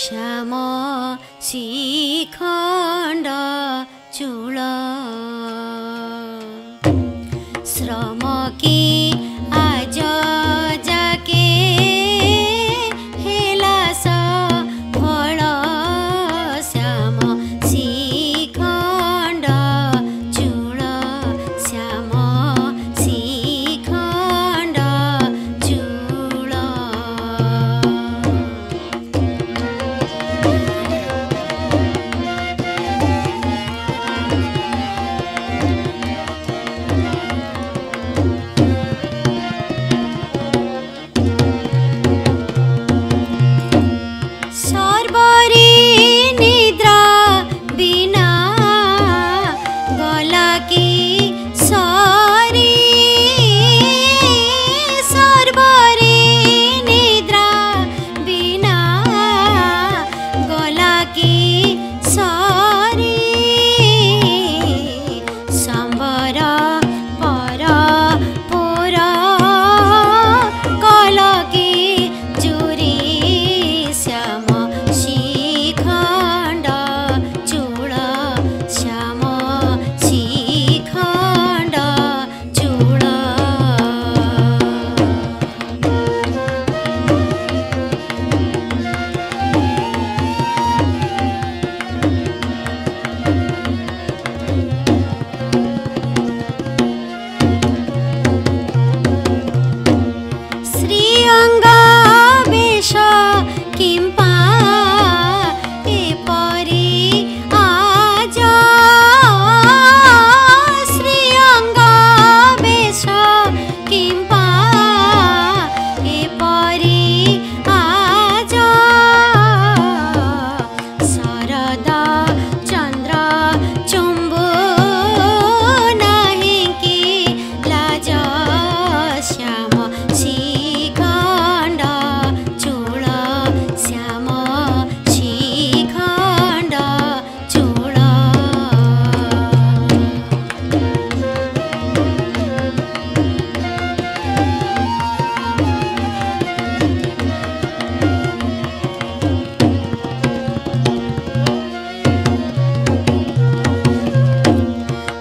श्याम शिखण्ड चूल श्रम की आज जाके हेला सफल श्याम शिखण्ड चूल श्याम शिखण्ड चूल सर्वरी निद्रा बिना गला की सरी सर्वरी निद्रा बिना गला की सरी संबर पर पुर कल की जुरी श्याम शिखण्ड चूल श्याम शिखण्ड चूल श्रीअंग वेश किंपा एपरी आज श्रीअंग वेश किंपा एपरी आज शरद चंद्र चुंबु नहीं की लाज श्याम शिखण्ड चूल श्याम शिखण्ड चूल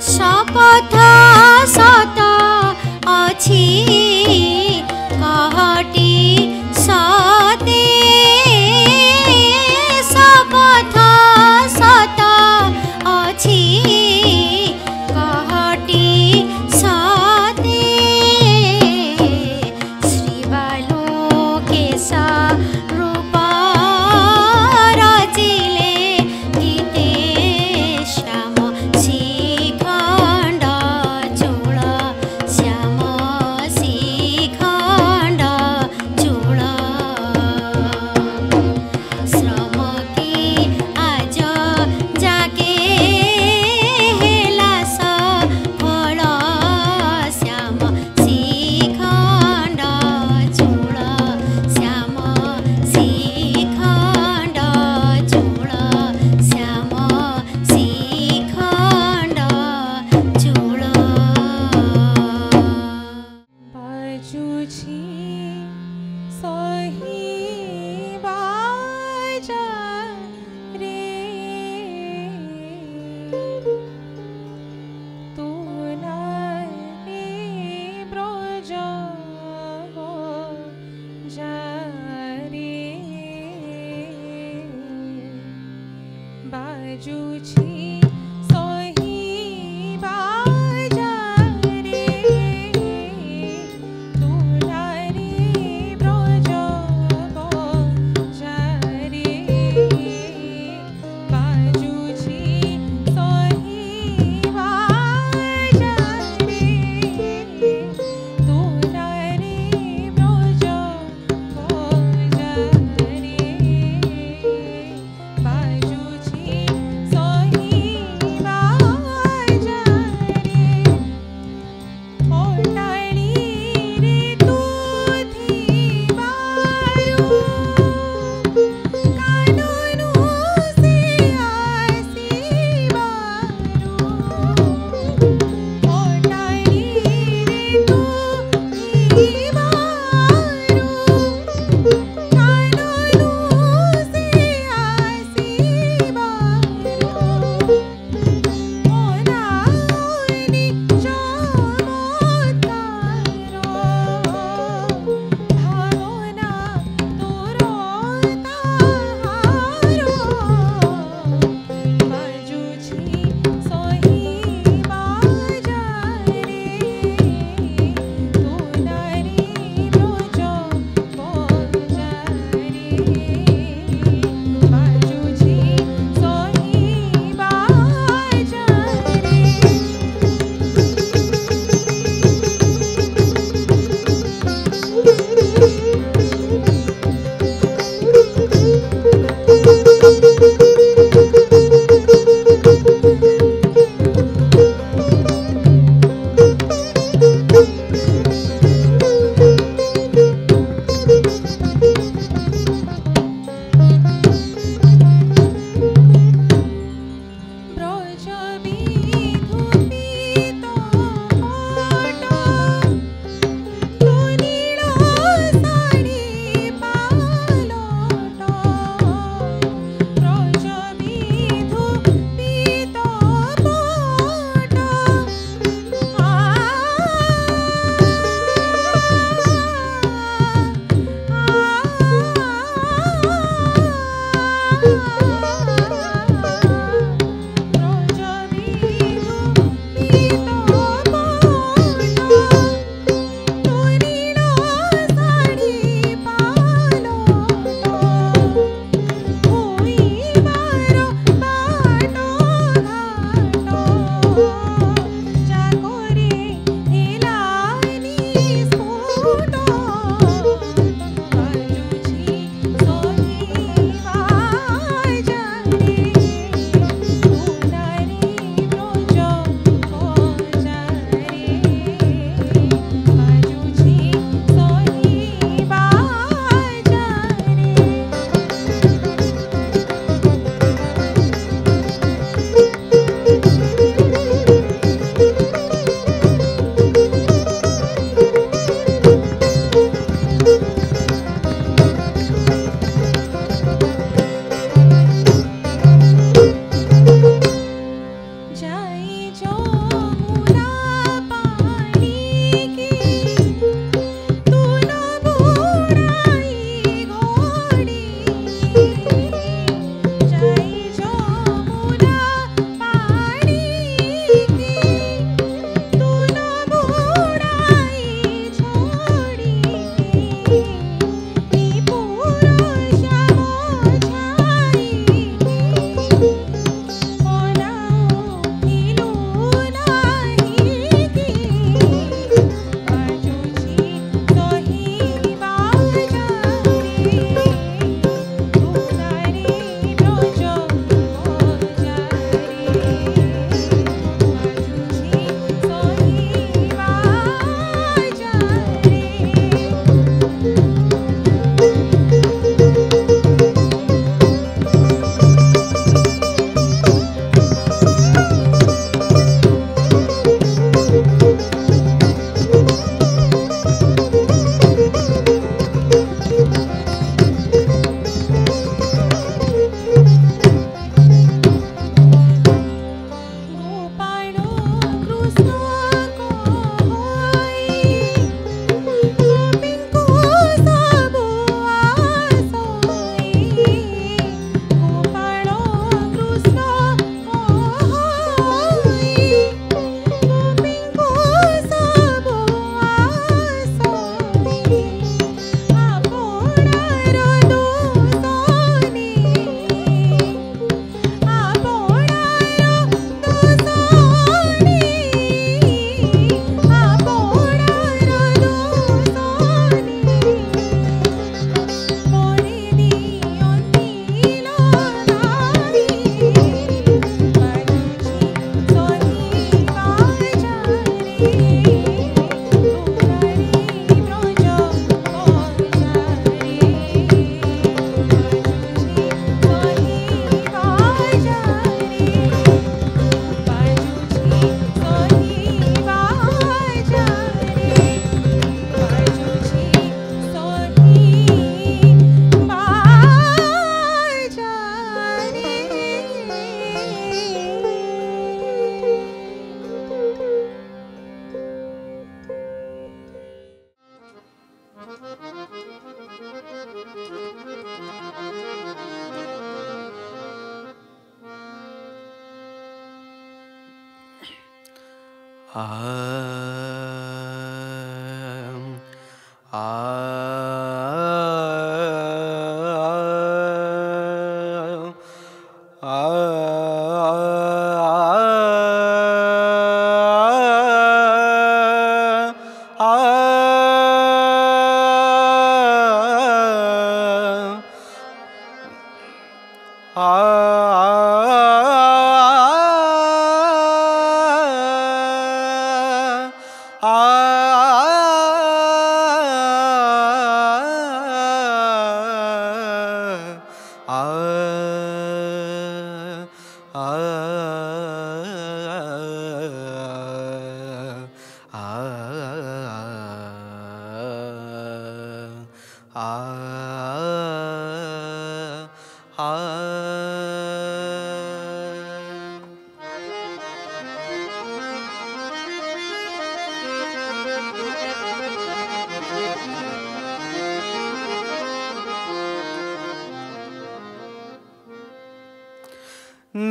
शपथ सत अछि कहटी सते शपथ सत अछि कहटी सते श्रीबालोकेश रूप रचिले गीते श्याम शिखण्ड चूल श्याम शिखण्ड चूल श्रम की आज जाके हेला सफल श्याम शिखण्ड चूल श्याम शिखण्ड चूल श्याम शिखण्ड चूल बाजुछि सही बाजा रे तू नारे ब्रज जा रे बाजुछि सही बाजा रे तू नारे ब्रज जा रे बाजुछि सही बाजा रे तू नारे ब्रज जा रे बाजुछि सही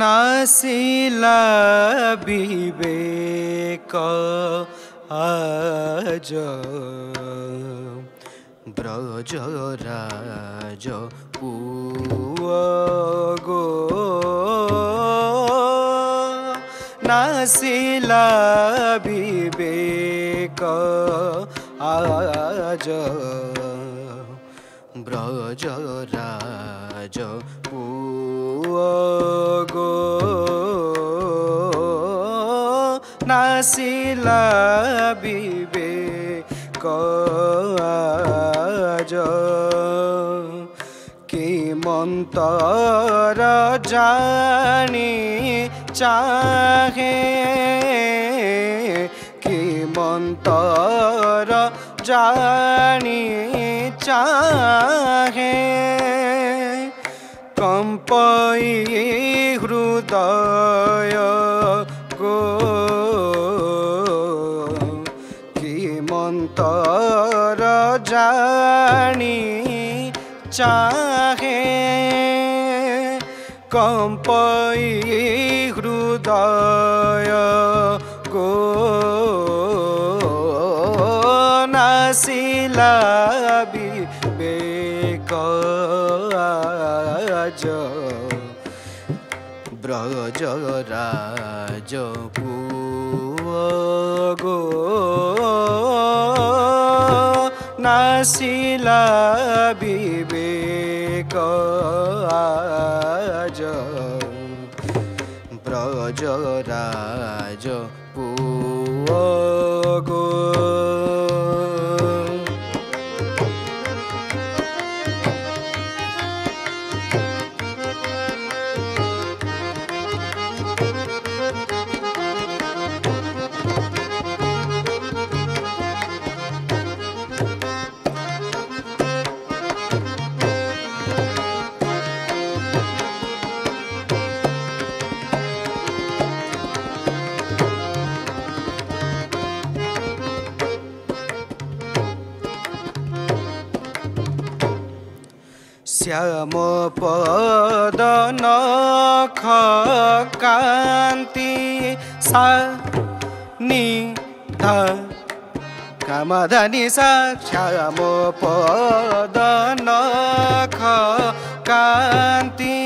नासिला विवेक आज ब्रज राज पुआ गो नासिला विवेक आज ब्रज राज पुआ गो नासिला विवेक आज कि मंतर जानी चाहे कि मंतर जानी चाहे कंपई हृदय गो कि मंतर जानी चाहे कंपई हृदय गो नासिला विवेक आज ब्रज राज पुआ गो नासिला विवेक आज ब्रज राज पुआ गो श्याम पद नख कांति सा नि ध कामधनि सा श्याम पद नख कांति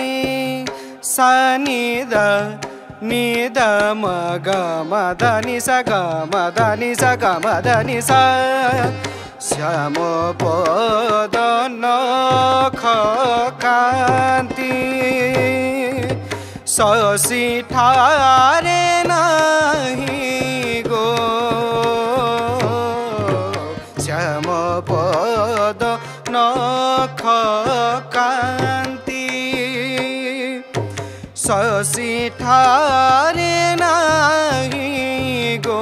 सा नि ध म ग म धनि सा ग म धनि सा ग म धनि सा श्याम पद नख कांति शशि ठारे नहीं गो श्याम पद नख कांति शशि ठारे नहीं गो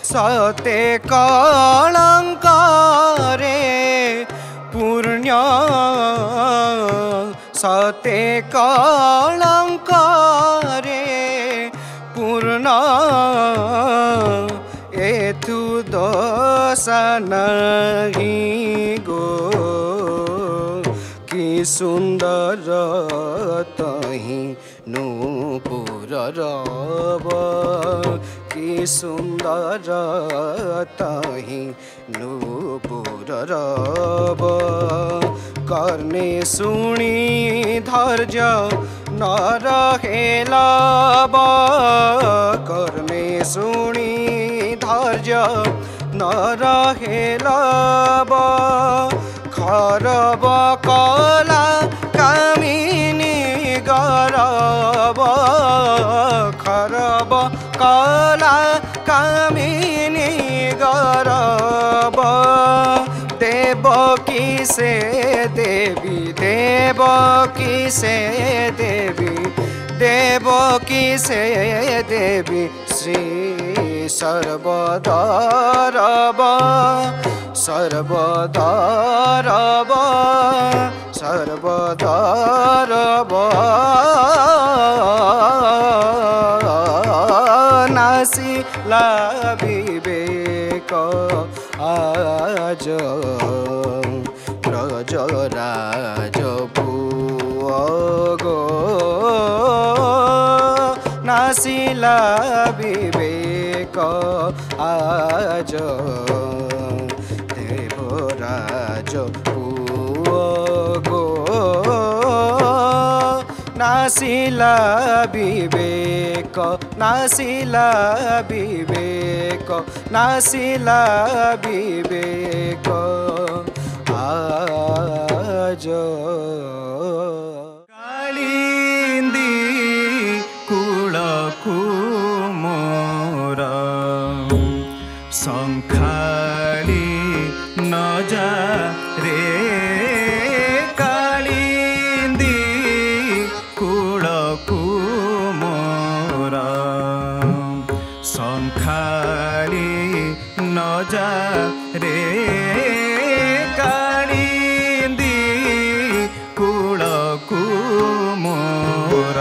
सते कलंक रे पुण्य सते कलंक रे पूर्ण एथु दोष नहीं गो कि सुन्दर तही नूपुर रब कि सुन्दर तही नूपुर रब कर्णे सुणी धैर्य नरहेलब कर्णे सुणी धैर्य नरहेलब खरब कला कामिनी गरब खरब कला कामिनी गरब देवकी से देवी देवकी से देवी देवकी से देवी श्री सर्वदारब सर्वदारब सर्वदारब नासिला विवेक आज ब्रजराज पुआ गो नासिला विवेक आज देवराज पुआ गो नासिला विवेक नासिला विवेक नासिला विवेक आज कालिंदी कुळकु मोर संखाली न जा रे कालिंदी कुळकु मोर संखाली न जा रे कालिंदी कुळकु मोर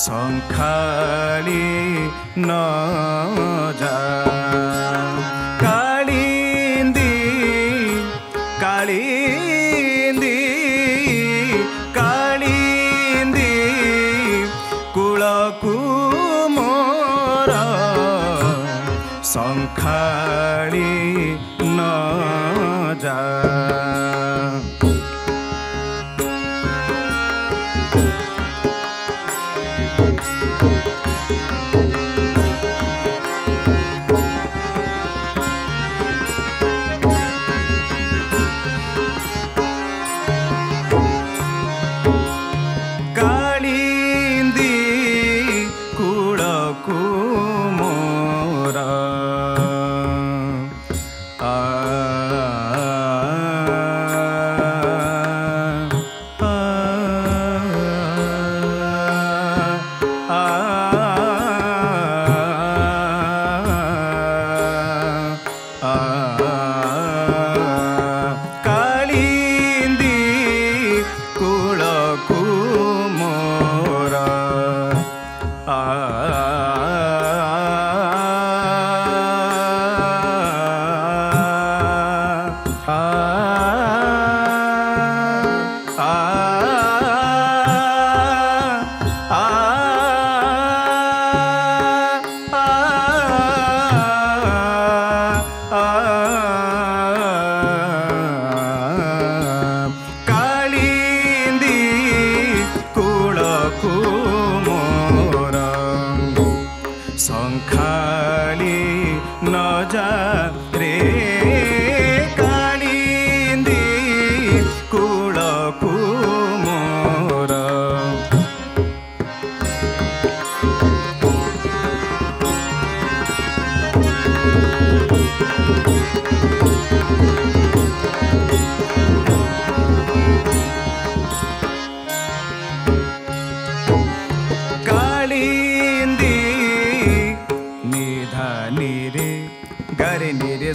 संखाली न जा कालिंदी कालिंदी कालिंदी कुळकु मोर संखाली न जा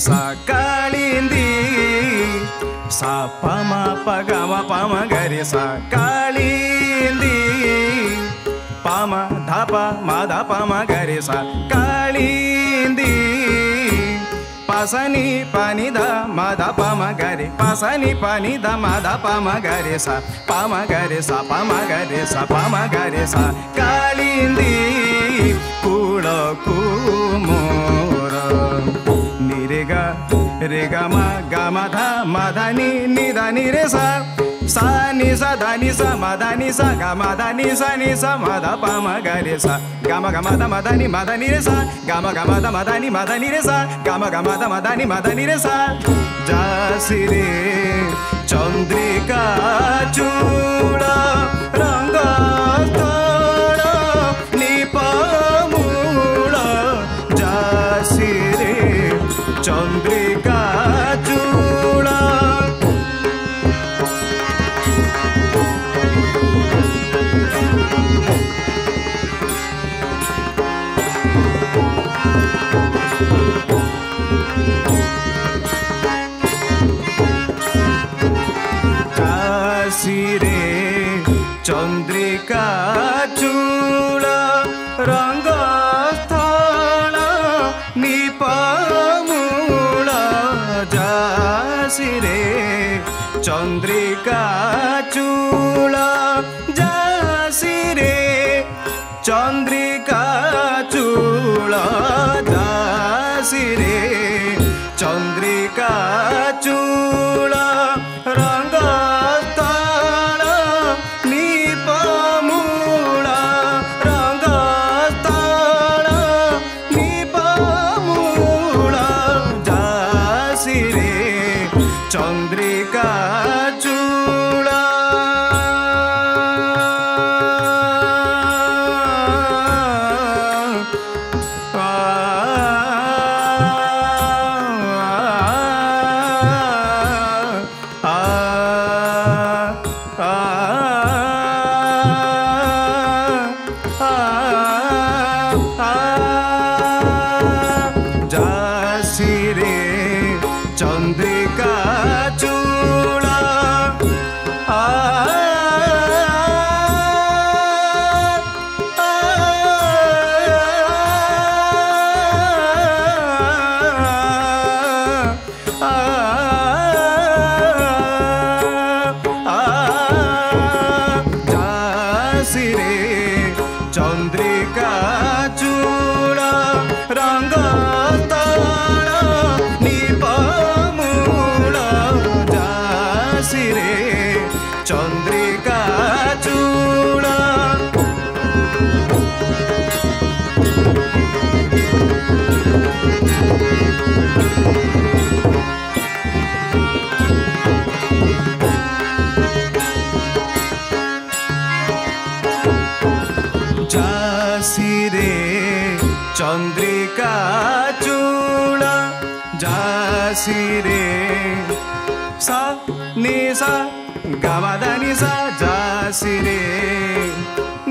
सा कालिंदी सा पमा पगमा पमा गरे सा कालिंदी पमा धापा मा धापा मा गरे सा कालिंदी पासनी पानी ध मद पम गरे पासनी पानी ध मद पम गरे सा पम गरे सा पम गरे सा पम गरे सा कालिंदी कुळकु मोर निरे ग रे ग म ध म ध नि ध नि रे सा सा नि सा ध नि सा म ध नि सा ग म ध नि सा म ध प म ग रे सा ग म ध म ध नि रे सा ग म ध म ध नि रे सा ग म ध म ध नि रे सा जासी रे चंद्रिका चूड़ रंग स्थल निपमूल जासी रे चंद्रिका चूड़ रे चंद्रिका चूड़ रंग स्थल निपमूल जासी रे चंद्रिका चूड़ जासी रे चंद्रिका चूड़ जासी रे चंद्रिका चूड़ रंग चंद्रिका चूड़ जासी रे चंद्रिका चूड़ जासी रे चंद्रिका चूड़ रंग स्थल निपमूल जासी रे चंद्रिका चूड़ जासी रे चंद्रिका चूड़ जासी रे सा नि सा ग म ध नि सा जासी रे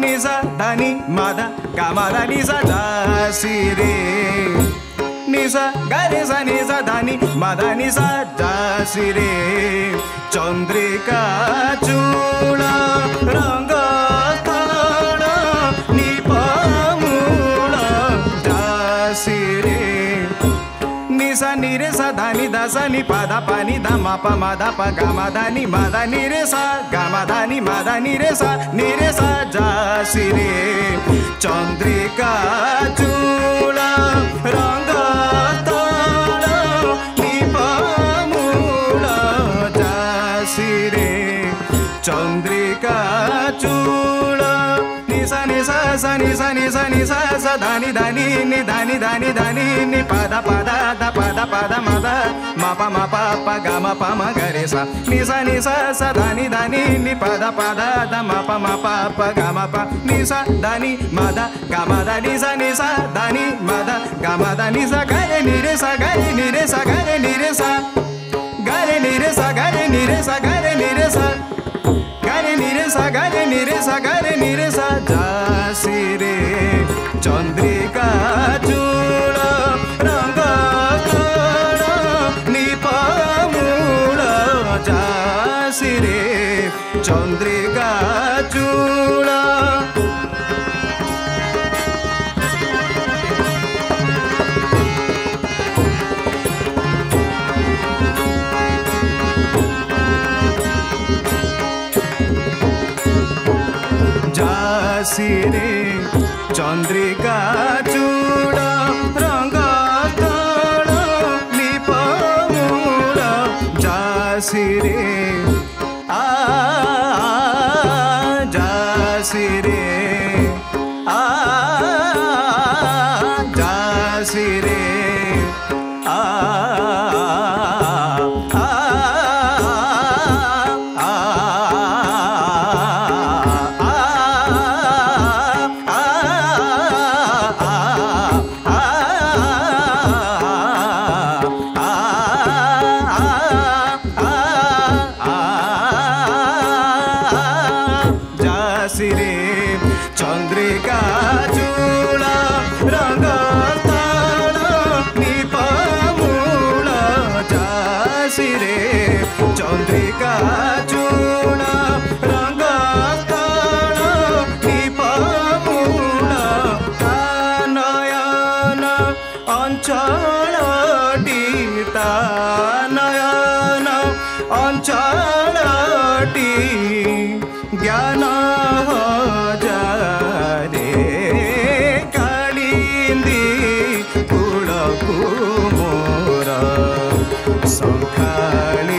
नि सा ध नि म ध ग म ध नि सा जासी रे नि सा ग रे सा नि सा ध नि म ध नि सा जासी रे चंद्रिका चूड़ रंग स्थल निपमूल जासी रे नि सा नि रे सा ध नि ध सा नि प ध प नि ध म प म ध प ग म ध नि रे सा ग म ध नि रे सा जासी रे चंद्रिका चूड़ रंग स्थल निपमूल जासी रे चंद्रिका चूड़ नि सा नि सा सा नि सा नि सा नि सा सा ध नि नि ध नि प ध ध प ध म ध म प प ग म प म ग रे सा नि सा सा ध नि प ध ध म प ग म प नि सा ध नि म ध ग म ध नि सा ध नि म ध ग म ध नि सा ग रे नि रे सा ग रे नि रे सा ग रे नि रे सा ग रे नि रे सा ग रे नि रे सा ग रे नि रे सा ग रे नि रे सा ग रे नि रे सा ग रे नि रे सा जासी रे चंद्रिका चूड़ रंग स्थल निपमूल जासी रे चंद्रिका चूड़ जासिरे चंद्रिका चूड़ रंग तल लीपमूल जासिरे जासिरे जासिरे जासिरे चंद्रिका चूड़ रंग तल लीपमूल जासिरे चंद्रिका चूड़ रंग तल लीपमूल नयन अंचल नयन अंचल ज्ञान हजारे कालिंदी कूल मोर संखाली